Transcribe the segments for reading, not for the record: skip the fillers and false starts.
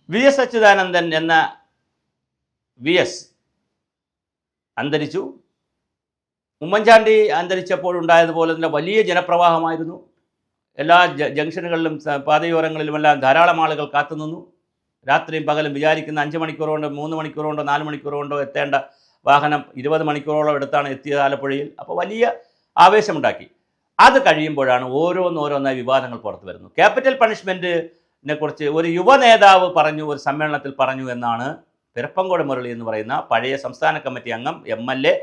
V S Achuthanandan എന്ന V S അന്തരിച്ചു. ഉമ്മൻചാണ്ടി അന്തരിച്ചപ്പോഴുണ്ടായതുപോലെ തന്നെ വലിയ ജനപ്രവാഹമായിരുന്നു. എല്ലാ ജംഗ്ഷനുകളിലും പാതയോരങ്ങളിലുമെല്ലാം ധാരാളം ആളുകൾ കാത്തുനിന്നു. രാത്രിയും പകലും വിചാരിക്കുന്ന 5 മണിക്കൂർ കൊണ്ടോ 3 മണിക്കൂർ കൊണ്ടോ 4 മണിക്കൂർ കൊണ്ടോ എത്തേണ്ട വാഹനം 20 മണിക്കൂറോളം എടുത്താണ് എത്തിയത് ആലപ്പുഴയിൽ. അപ്പോൾ വലിയ ആവേശമുണ്ടാക്കി. അത് കഴിയുമ്പോഴാണ് ഓരോന്നോരോന്നായി വിവാദങ്ങൾ പുറത്തു വരുന്നു. ക്യാപിറ്റൽ പണിഷ്മെൻറ്റിനെ കുറിച്ച് ഒരു യുവ നേതാവ് പറഞ്ഞു, ഒരു സമ്മേളനത്തിൽ പറഞ്ഞു എന്നാണ് പിരപ്പങ്കോട് മുരളി എന്ന് പറയുന്ന പഴയ സംസ്ഥാന കമ്മിറ്റി അംഗം MLA,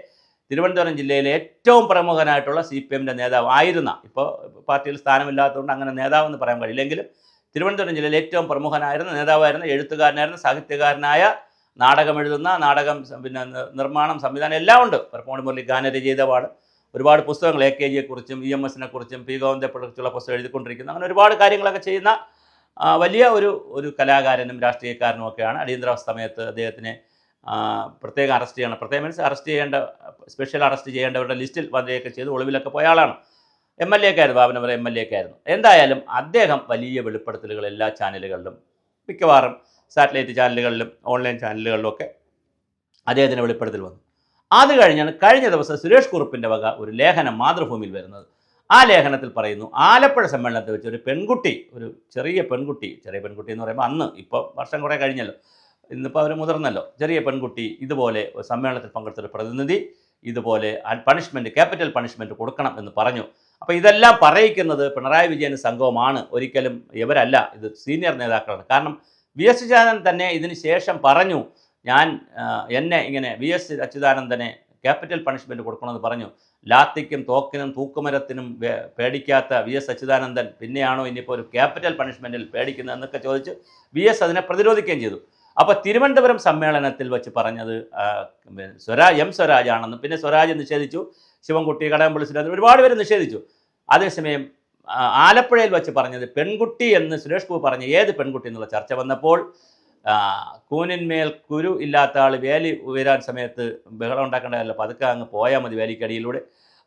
തിരുവനന്തപുരം ജില്ലയിലെ ഏറ്റവും പ്രമുഖനായിട്ടുള്ള CPMൻ്റെ നേതാവ് ആയിരുന്ന, ഇപ്പോൾ പാർട്ടിയിൽ സ്ഥാനമില്ലാത്തതുകൊണ്ട് അങ്ങനെ നേതാവെന്ന് പറയാൻ കഴിയില്ലെങ്കിലും തിരുവനന്തപുരം ജില്ലയിലെ ഏറ്റവും പ്രമുഖനായിരുന്ന നേതാവായിരുന്ന, എഴുത്തുകാരനായിരുന്ന, സാഹിത്യകാരനായ, നാടകം എഴുതുന്ന, നാടകം പിന്നെ നിർമ്മാണം, സംവിധാനം എല്ലാം ഉണ്ട്. പിരപ്പങ്കോട് മുരളി ഗാനരചയിതാവാണ്. ഒരുപാട് പുസ്തകങ്ങൾ AKGയെക്കുറിച്ചും EMSനെ കുറിച്ചും P. ഗോവിന്ദയെക്കുറിച്ചുള്ള പുസ്തകം എഴുതിക്കൊണ്ടിരിക്കുന്ന, അങ്ങനെ ഒരുപാട് കാര്യങ്ങളൊക്കെ ചെയ്യുന്ന വലിയ ഒരു കലാകാരനും രാഷ്ട്രീയക്കാരനും ഒക്കെയാണ്. അടിയന്തരാവസ്ഥ സമയത്ത് അദ്ദേഹത്തിനെ പ്രത്യേകം അറസ്റ്റ് ചെയ്യണം, പ്രത്യേകം മീൻസ് അറസ്റ്റ് ചെയ്യേണ്ട, സ്പെഷ്യൽ അറസ്റ്റ് ചെയ്യേണ്ടവരുടെ ലിസ്റ്റിൽ വരികയൊക്കെ ചെയ്ത് ഒളിവിലൊക്കെ പോയ ആളാണ്. MLA ഒക്കെ ആയിരുന്നു, വാവനപുരം MLA ഒക്കെ ആയിരുന്നു. എന്തായാലും അദ്ദേഹം വലിയ വെളിപ്പെടുത്തലുകൾ എല്ലാ ചാനലുകളിലും, മിക്കവാറും സാറ്റലൈറ്റ് ചാനലുകളിലും ഓൺലൈൻ ചാനലുകളിലും ഒക്കെ അദ്ദേഹത്തിൻ്റെ വെളിപ്പെടുത്തൽ വന്നു. അത് കഴിഞ്ഞാണ് കഴിഞ്ഞ ദിവസം സുരേഷ് കുറുപ്പിൻ്റെ വക ഒരു ലേഖനം മാതൃഭൂമിയിൽ വരുന്നത്. ആ ലേഖനത്തിൽ പറയുന്നു, ആലപ്പുഴ സമ്മേളനത്തിൽ വെച്ച് ഒരു പെൺകുട്ടി, ഒരു ചെറിയ പെൺകുട്ടി എന്ന് പറയുമ്പോൾ അന്ന്, ഇപ്പോൾ വർഷം കുറേ കഴിഞ്ഞല്ലോ, ഇന്നിപ്പോൾ അവർ മുതിർന്നല്ലോ, ചെറിയ പെൺകുട്ടി ഇതുപോലെ സമ്മേളനത്തിൽ പങ്കെടുത്തൊരു പ്രതിനിധി ഇതുപോലെ പണിഷ്മെൻറ്റ്, ക്യാപിറ്റൽ പണിഷ്മെൻറ്റ് കൊടുക്കണം എന്ന് പറഞ്ഞു. അപ്പോൾ ഇതെല്ലാം പറയിക്കുന്നത് പിണറായി വിജയൻ സംഘവുമാണ്, ഒരിക്കലും ഇവരല്ല, ഇത് സീനിയർ നേതാക്കളാണ്. കാരണം വി എസ് അച്യുതാനന്ദൻ തന്നെ ഇതിന് ശേഷം പറഞ്ഞു, എന്നെ ഇങ്ങനെ വി എസ് അച്യുതാനന്ദനെ ക്യാപിറ്റൽ പണിഷ്മെൻറ്റ് കൊടുക്കണമെന്ന് പറഞ്ഞു. ലാത്തിക്കും തോക്കിനും തൂക്കുമരത്തിനും പേടിക്കാത്ത വി എസ് അച്യുതാനന്ദൻ പിന്നെയാണോ ഇനിയിപ്പോൾ ഒരു ക്യാപിറ്റൽ പണിഷ്മെൻറ്റിൽ പേടിക്കുന്നത് എന്നൊക്കെ ചോദിച്ച് വി എസ് അതിനെ പ്രതിരോധിക്കുകയും ചെയ്തു. അപ്പോൾ തിരുവനന്തപുരം സമ്മേളനത്തിൽ വെച്ച് പറഞ്ഞത് സ്വരാജ് ആണെന്ന്, പിന്നെ സ്വരാജ് നിഷേധിച്ചു, ശിവൻകുട്ടി, കടകംപള്ളി സുരേന്ദ്രൻ, ഒരുപാട് പേര് നിഷേധിച്ചു. അതേസമയം ആലപ്പുഴയിൽ വെച്ച് പറഞ്ഞത് പെൺകുട്ടി എന്ന് സുരേഷ് ഗോപി പറഞ്ഞ ഏത് പെൺകുട്ടി എന്നുള്ള ചർച്ച വന്നപ്പോൾ കൂനിന്മേൽ കുരു ഇല്ലാത്ത ആൾ വേലി ഉയരാൻ സമയത്ത് ബഹളം ഉണ്ടാക്കേണ്ടതല്ല, പതുക്കെ അങ്ങ് പോയാൽ മതി വേലിക്കടിയിലൂടെ.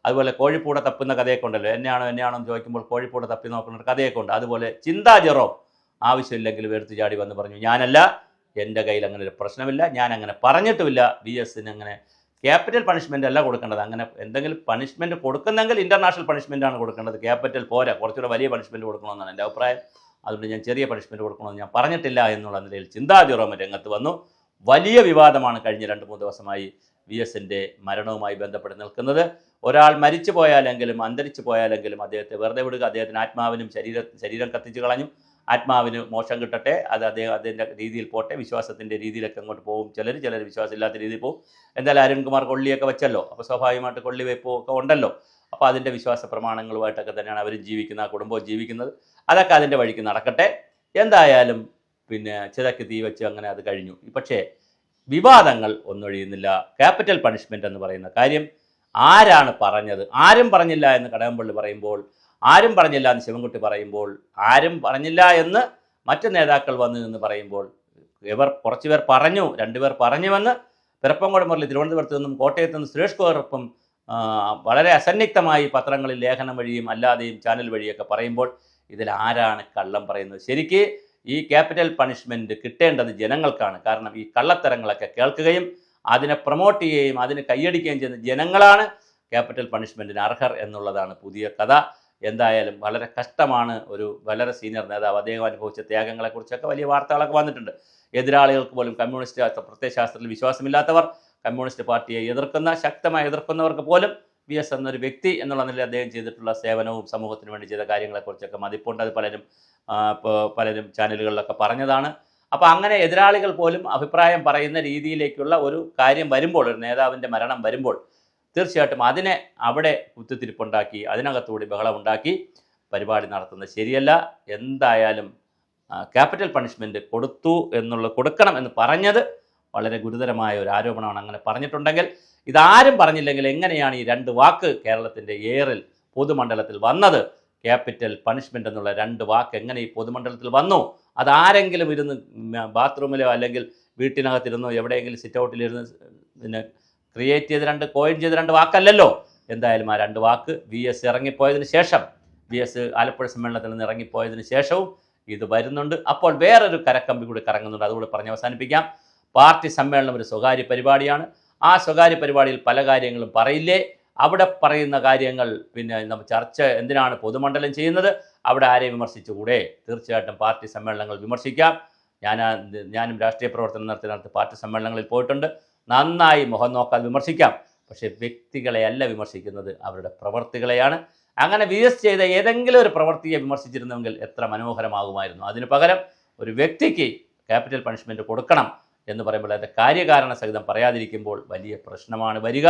അതുപോലെ കോഴിപ്പൂട തപ്പുന്ന കഥയൊക്കെ ഉണ്ടല്ലോ, എന്നെയാണോ എന്ന് ചോദിക്കുമ്പോൾ കോഴിപ്പൂട തപ്പി നോക്കുന്ന കഥയൊക്കെ ഉണ്ട്. അതുപോലെ ചിന്താ ജെറോം ആവശ്യമില്ലെങ്കിൽ എടുത്തു ചാടി വന്ന് പറഞ്ഞു, ഞാനല്ല, എൻ്റെ കയ്യിൽ അങ്ങനെ ഒരു പ്രശ്നമില്ല, ഞാൻ അങ്ങനെ പറഞ്ഞിട്ടുമില്ല, വി എസിന് അങ്ങനെ ക്യാപിറ്റൽ പണിഷ്മെൻ്റ് അല്ല കൊടുക്കേണ്ടത്. അങ്ങനെ എന്തെങ്കിലും പണിഷ്മെൻറ്റ് കൊടുക്കുന്നെങ്കിൽ ഇൻ്റർനാഷണൽ പണിഷ്മെൻറ്റാണ് കൊടുക്കേണ്ടത്, ക്യാപിറ്റൽ പോരാ, കുറച്ചുകൂടെ വലിയ പണിഷ്മെൻറ്റ് കൊടുക്കണമെന്നാണ് എൻ്റെ അഭിപ്രായം. അതുകൊണ്ട് ഞാൻ ചെറിയ പണിഷ്മെൻറ്റ് കൊടുക്കണമെന്ന് ഞാൻ പറഞ്ഞിട്ടില്ല എന്നുള്ള നിലയിൽ ചിന്താ ജെറോം രംഗത്ത് വന്നു. വലിയ വിവാദമാണ് കഴിഞ്ഞ 2-3 ദിവസമായി വി എസിൻ്റെ മരണവുമായി ബന്ധപ്പെട്ട് നിൽക്കുന്നത്. ഒരാൾ മരിച്ചു പോയാലെങ്കിലും അന്തരിച്ചു പോയാലെങ്കിലും അദ്ദേഹത്തെ വെറുതെ വിടുക, അദ്ദേഹത്തിന് ആത്മാവിനും ശരീരം കത്തിച്ച് കളഞ്ഞു, ആത്മാവിന് മോക്ഷം കിട്ടട്ടെ, അത് അതിൻ്റെ രീതിയിൽ പോട്ടെ, വിശ്വാസത്തിൻ്റെ രീതിയിലൊക്കെ അങ്ങോട്ട് പോകും. ചിലർ വിശ്വാസമില്ലാത്ത രീതിയിൽ പോകും. എന്തായാലും അരുൺകുമാർ കൊള്ളിയൊക്കെ വെച്ചല്ലോ, അപ്പോൾ സ്വാഭാവികമായിട്ട് കൊള്ളി വെപ്പോ ഒക്കെ ഉണ്ടല്ലോ. അപ്പോൾ അതിൻ്റെ വിശ്വാസ പ്രമാണങ്ങളുമായിട്ടൊക്കെ തന്നെയാണ് അവരും ജീവിക്കുന്ന, ആ കുടുംബവും ജീവിക്കുന്നത്. അതൊക്കെ അതിൻ്റെ വഴിക്ക് നടക്കട്ടെ. എന്തായാലും പിന്നെ ചിതയ്ക്ക് തീ വെച്ച് അങ്ങനെ അത് കഴിഞ്ഞു. പക്ഷേ വിവാദങ്ങൾ ഒന്നൊഴിയുന്നില്ല. ക്യാപിറ്റൽ പണിഷ്മെൻ്റ് എന്ന് പറയുന്ന കാര്യം ആരാണ് പറഞ്ഞത്? ആരും പറഞ്ഞില്ല എന്ന് കടകംപള്ളി പറയുമ്പോൾ, ആരും പറഞ്ഞില്ല എന്ന് ശിവൻകുട്ടി പറയുമ്പോൾ, ആരും പറഞ്ഞില്ല എന്ന് മറ്റ് നേതാക്കൾ വന്നു എന്ന് പറയുമ്പോൾ, കുറച്ച് പേർ പറഞ്ഞു, 2 പേർ പറഞ്ഞുവെന്ന് പിരപ്പങ്കോട് മുരളി തിരുവനന്തപുരത്ത് നിന്നും കോട്ടയത്ത് നിന്നും സുരേഷ് ഗോപിയോടൊപ്പം വളരെ അസന്നിഗ്ധമായി പത്രങ്ങളിൽ ലേഖനം വഴിയും അല്ലാതെയും ചാനൽ വഴിയൊക്കെ പറയുമ്പോൾ ഇതിൽ ആരാണ് കള്ളം പറയുന്നത്? ശരിക്ക് ഈ ക്യാപിറ്റൽ പണിഷ്മെൻറ്റ് കിട്ടേണ്ടത് ജനങ്ങൾക്കാണ്. കാരണം ഈ കള്ളത്തരങ്ങളൊക്കെ കേൾക്കുകയും അതിനെ പ്രൊമോട്ട് ചെയ്യുകയും അതിന് കൈയടിക്കുകയും ചെയ്യുന്ന ജനങ്ങളാണ് ക്യാപിറ്റൽ പണിഷ്മെൻറ്റിന് അർഹർ എന്നുള്ളതാണ് പുതിയ കഥ. എന്തായാലും വളരെ കഷ്ടമാണ്. ഒരു വളരെ സീനിയർ നേതാവ്, അദ്ദേഹം അനുഭവിച്ച ത്യാഗങ്ങളെക്കുറിച്ചൊക്കെ വലിയ വാർത്തകളൊക്കെ വന്നിട്ടുണ്ട്. എതിരാളികൾക്ക് പോലും, കമ്മ്യൂണിസ്റ്റ് പ്രത്യയശാസ്ത്രത്തിൽ വിശ്വാസമില്ലാത്തവർ, കമ്മ്യൂണിസ്റ്റ് പാർട്ടിയെ ശക്തമായി എതിർക്കുന്നവർക്ക് പോലും വി എസ് എന്നൊരു വ്യക്തി എന്നുള്ള നിലയിൽ അദ്ദേഹം ചെയ്തിട്ടുള്ള സേവനവും സമൂഹത്തിന് വേണ്ടി ചെയ്ത കാര്യങ്ങളെക്കുറിച്ചൊക്കെ മതിപ്പുണ്ട്. അത് പലരും ചാനലുകളിലൊക്കെ പറഞ്ഞതാണ്. അപ്പോൾ അങ്ങനെ എതിരാളികൾ പോലും അഭിപ്രായം പറയുന്ന രീതിയിലേക്കുള്ള ഒരു കാര്യം വരുമ്പോൾ, ഒരു നേതാവിൻ്റെ മരണം വരുമ്പോൾ, തീർച്ചയായിട്ടും അതിനെ അവിടെ കുത്തിത്തിരിപ്പുണ്ടാക്കി അതിനകത്തുകൂടി ബഹളമുണ്ടാക്കി പരിപാടി നടത്തുന്നത് ശരിയല്ല. എന്തായാലും ക്യാപിറ്റൽ പണിഷ്മെൻറ്റ് കൊടുക്കണം എന്ന് പറഞ്ഞത് വളരെ ഗുരുതരമായ ഒരു ആരോപണമാണ്. അങ്ങനെ പറഞ്ഞിട്ടുണ്ടെങ്കിൽ, ഇതാരും പറഞ്ഞില്ലെങ്കിൽ എങ്ങനെയാണ് ഈ 2 വാക്ക് കേരളത്തിൻ്റെ എയറിൽ പൊതുമണ്ഡലത്തിൽ വന്നത്? ക്യാപിറ്റൽ പണിഷ്മെൻ്റ് എന്നുള്ള 2 വാക്ക് എങ്ങനെ ഈ പൊതുമണ്ഡലത്തിൽ വന്നു? അതാരെങ്കിലും ഇരുന്ന് ബാത്റൂമിലോ അല്ലെങ്കിൽ വീട്ടിനകത്തിരുന്നോ എവിടെയെങ്കിലും സിറ്റ് ഔട്ടിലിരുന്ന് പിന്നെ ക്രിയേറ്റ് ചെയ്ത് കോയിൻ ചെയ്ത് 2 വാക്കല്ലല്ലോ. എന്തായാലും ആ 2 വാക്ക് വി എസ് ഇറങ്ങിപ്പോയതിന് ശേഷം, വി എസ് ആലപ്പുഴ സമ്മേളനത്തിൽ നിന്ന് ഇറങ്ങിപ്പോയതിന് ശേഷവും ഇത് വരുന്നുണ്ട്. അപ്പോൾ വേറൊരു കരക്കമ്പി കൂടി കറങ്ങുന്നുണ്ട്, അതുകൂടി പറഞ്ഞ് അവസാനിപ്പിക്കാം. പാർട്ടി സമ്മേളനം ഒരു സ്വകാര്യ പരിപാടിയാണ്. ആ സ്വകാര്യ പരിപാടിയിൽ പല കാര്യങ്ങളും പറയില്ലേ? അവിടെ പറയുന്ന കാര്യങ്ങൾ പിന്നെ നമ്മൾ ചർച്ച എന്തിനാണ് പൊതുമണ്ഡലം ചെയ്യുന്നത്? അവിടെ ആരെയും വിമർശിച്ചുകൂടെ? തീർച്ചയായിട്ടും പാർട്ടി സമ്മേളനങ്ങൾ വിമർശിക്കാം. ഞാനും രാഷ്ട്രീയ പ്രവർത്തനം നടത്തി പാർട്ടി സമ്മേളനങ്ങളിൽ പോയിട്ടുണ്ട്. നന്നായി മുഖം നോക്കാതെ വിമർശിക്കാം. പക്ഷേ വ്യക്തികളെയല്ല വിമർശിക്കുന്നത്, അവരുടെ പ്രവർത്തികളെയാണ്. അങ്ങനെ VS ചെയ്ത ഏതെങ്കിലും ഒരു പ്രവൃത്തിയെ വിമർശിച്ചിരുന്നെങ്കിൽ എത്ര മനോഹരമാകുമായിരുന്നു. അതിനു പകരം ഒരു വ്യക്തിക്ക് ക്യാപിറ്റൽ പണിഷ്മെൻറ്റ് കൊടുക്കണം എന്ന് പറയുമ്പോൾ അതിൻ്റെ കാര്യകാരണ സഹിതം പറയാതിരിക്കുമ്പോൾ വലിയ പ്രശ്നമാണ് വരിക.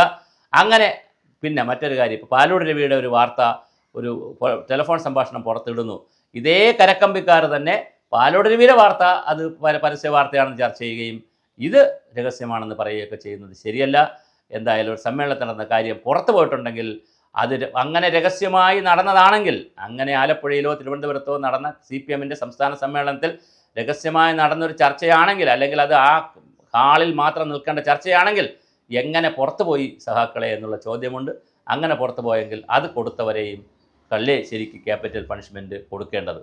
അങ്ങനെ പിന്നെ മറ്റൊരു കാര്യം, ഇപ്പോൾ പാലോട് രവിയുടെ ഒരു വാർത്ത, ഒരു ടെലിഫോൺ സംഭാഷണം പുറത്തിടുന്നു. ഇതേ കരക്കമ്പിക്കാർ തന്നെ പാലോട് രവിയുടെ വാർത്ത അത് പരസ്യ വാർത്തയാണെന്ന് ചർച്ച ചെയ്യുകയും ഇത് രഹസ്യമാണെന്ന് പറയുകയൊക്കെ ചെയ്യുന്നത് ശരിയല്ല. എന്തായാലും ഒരു സമ്മേളനത്തിൽ നടന്ന കാര്യം പുറത്തു പോയിട്ടുണ്ടെങ്കിൽ അത് അങ്ങനെ രഹസ്യമായി നടന്നതാണെങ്കിൽ, അങ്ങനെ ആലപ്പുഴയിലോ തിരുവനന്തപുരത്തോ നടന്ന CPMൻ്റെ സംസ്ഥാന സമ്മേളനത്തിൽ രഹസ്യമായി നടന്നൊരു ചർച്ചയാണെങ്കിൽ, അല്ലെങ്കിൽ അത് ആ ഹാളിൽ മാത്രം നിൽക്കേണ്ട ചർച്ചയാണെങ്കിൽ എങ്ങനെ പുറത്തുപോയി സഹാക്കളെ എന്നുള്ള ചോദ്യമുണ്ട്. അങ്ങനെ പുറത്തു പോയെങ്കിൽ അത് കൊടുത്തവരെയും ശരിക്ക് ക്യാപിറ്റൽ പണിഷ്മെൻറ്റ് കൊടുക്കേണ്ടത്.